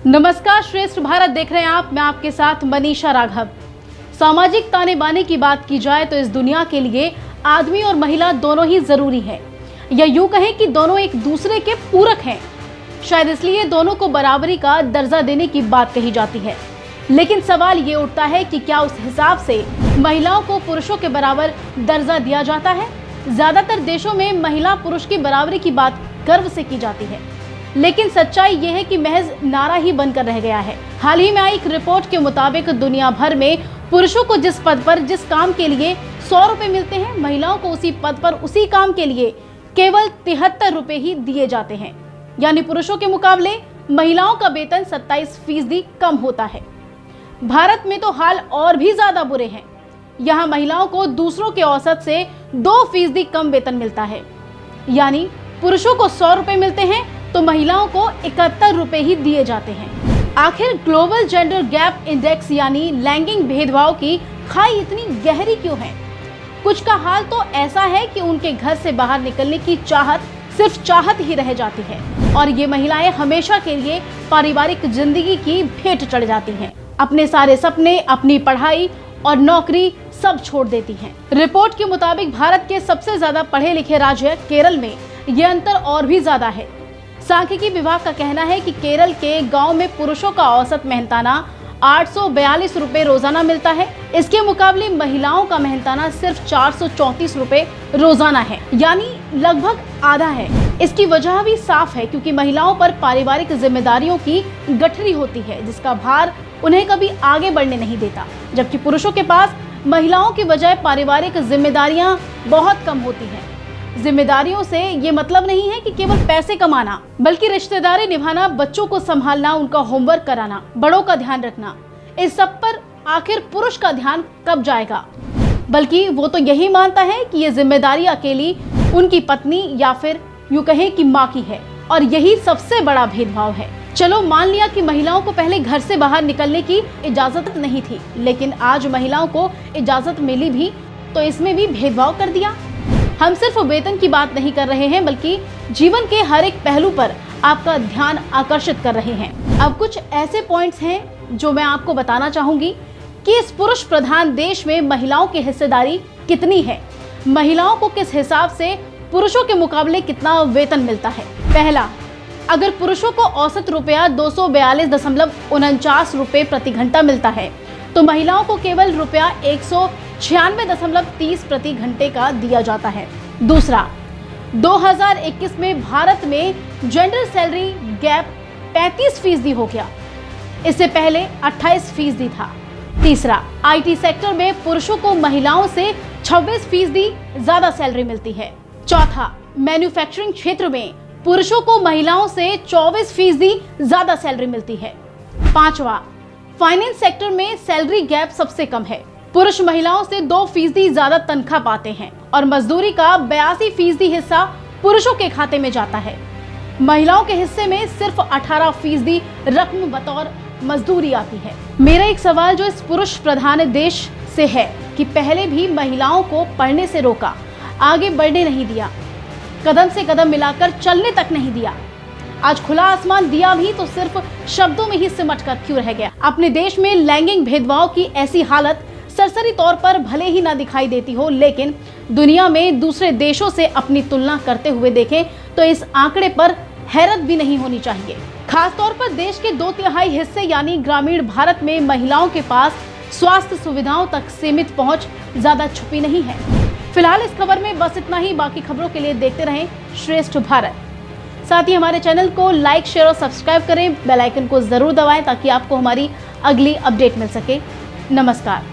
नमस्कार, श्रेष्ठ भारत देख रहे हैं आप। मैं आपके साथ मनीषा राघव। सामाजिक ताने बाने की बात की जाए तो इस दुनिया के लिए आदमी और महिला दोनों ही जरूरी है, या यूं कहें कि दोनों एक दूसरे के पूरक हैं। शायद इसलिए दोनों को बराबरी का दर्जा देने की बात कही जाती है। लेकिन सवाल ये उठता है कि क्या उस हिसाब से महिलाओं को पुरुषों के बराबर दर्जा दिया जाता है? ज्यादातर देशों में महिला पुरुष की बराबरी की बात गर्व से की जाती है, लेकिन सच्चाई यह है कि महज नारा ही बनकर रह गया है। हाल ही में आई एक रिपोर्ट के मुताबिक दुनिया भर में पुरुषों को जिस पद पर जिस काम के लिए 100 रुपए मिलते हैं, महिलाओं को उसी पद पर उसी काम के लिए केवल 73 रुपए ही दिए जाते हैं। यानी पुरुषों के मुकाबले महिलाओं का वेतन 27% कम होता है। भारत में तो हाल और भी ज्यादा बुरे हैं। यहाँ महिलाओं को दूसरों के औसत से 2% कम वेतन मिलता है। यानी पुरुषों को 100 रुपए मिलते हैं तो महिलाओं को 71 रुपए ही दिए जाते हैं। आखिर ग्लोबल जेंडर गैप इंडेक्स यानी लैंगिक भेदभाव की खाई इतनी गहरी क्यों है? कुछ का हाल तो ऐसा है कि उनके घर से बाहर निकलने की चाहत सिर्फ चाहत ही रह जाती है और ये महिलाएं हमेशा के लिए पारिवारिक जिंदगी की भेंट चढ़ जाती हैं। अपने सारे सपने, अपनी पढ़ाई और नौकरी सब छोड़ देती हैं। रिपोर्ट के मुताबिक भारत के सबसे ज्यादा पढ़े लिखे राज्य केरल में ये अंतर और भी ज्यादा है। सांख्यिकी विभाग का कहना है कि केरल के गांव में पुरुषों का औसत मेहनताना 842 रुपए रोजाना मिलता है। इसके मुकाबले महिलाओं का मेहनताना सिर्फ 434 रुपए रोजाना है, यानी लगभग आधा है। इसकी वजह भी साफ है, क्योंकि महिलाओं पर पारिवारिक जिम्मेदारियों की गठरी होती है, जिसका भार उन्हें कभी आगे बढ़ने नहीं देता। जबकि पुरुषों के पास महिलाओं की बजाय पारिवारिक जिम्मेदारियां बहुत कम होती हैं। जिम्मेदारियों से ये मतलब नहीं है कि केवल पैसे कमाना, बल्कि रिश्तेदारी निभाना, बच्चों को संभालना, उनका होमवर्क कराना, बड़ों का ध्यान रखना, इस सब पर आखिर पुरुष का ध्यान कब जाएगा? बल्कि वो तो यही मानता है कि ये जिम्मेदारी अकेली उनकी पत्नी या फिर यूं कहें कि माँ की है, और यही सबसे बड़ा भेदभाव है। चलो मान लिया कि महिलाओं को पहले घर से बाहर निकलने की इजाजत नहीं थी, लेकिन आज महिलाओं को इजाजत मिली भी तो इसमें भी भेदभाव कर दिया। हम सिर्फ वेतन की बात नहीं कर रहे हैं, बल्कि जीवन के हर एक पहलू पर आपका ध्यान आकर्षित कर रहे हैं। अब कुछ ऐसे पॉइंट्स हैं जो मैं आपको बताना चाहूंगी कि इस पुरुष प्रधान देश में महिलाओं की हिस्सेदारी कितनी है, महिलाओं को किस हिसाब से पुरुषों के मुकाबले कितना वेतन मिलता है। पहला, अगर पुरुषों को औसत रुपया 242.49 रुपए प्रति घंटा मिलता है, तो महिलाओं को केवल रुपया 196.30 प्रति घंटे का दिया जाता है। दूसरा, 2021 में भारत में जेंडर सैलरी गैप 35% हो गया, इससे पहले 28% था। तीसरा, आईटी सेक्टर में पुरुषों को महिलाओं से 26% ज्यादा सैलरी मिलती है। चौथा, मैन्युफैक्चरिंग क्षेत्र में पुरुषों को महिलाओं से 24% ज्यादा सैलरी मिलती है। पांचवा, फाइनेंस सेक्टर में सैलरी गैप सबसे कम है। पुरुष महिलाओं से 2% ज्यादा तनख्वाह पाते हैं और मजदूरी का 82% हिस्सा पुरुषों के खाते में जाता है। महिलाओं के हिस्से में सिर्फ 18% रकम बतौर मजदूरी आती है। मेरा एक सवाल जो इस पुरुष प्रधान देश से है कि पहले भी महिलाओं को पढ़ने से रोका, आगे बढ़ने नहीं दिया, कदम से कदम मिलाकर चलने तक नहीं दिया। आज खुला आसमान दिया भी तो सिर्फ शब्दों में ही सिमट कर क्यों रह गया? अपने देश में लैंगिक भेदभाव की ऐसी हालत सरसरी तौर पर भले ही ना दिखाई देती हो, लेकिन दुनिया में दूसरे देशों से अपनी तुलना करते हुए देखें तो इस आंकड़े पर हैरत भी नहीं होनी चाहिए। खासतौर पर देश के 2/3 हिस्से यानी ग्रामीण भारत में महिलाओं के पास स्वास्थ्य सुविधाओं तक सीमित पहुंच ज्यादा छुपी नहीं है। फिलहाल इस खबर में बस इतना ही। बाकी खबरों के लिए देखते रहें श्रेष्ठ भारत। साथ ही हमारे चैनल को लाइक, शेयर और सब्सक्राइब करें। बेल आइकन को जरूर दबाएं ताकि आपको हमारी अगली अपडेट मिल सके। नमस्कार।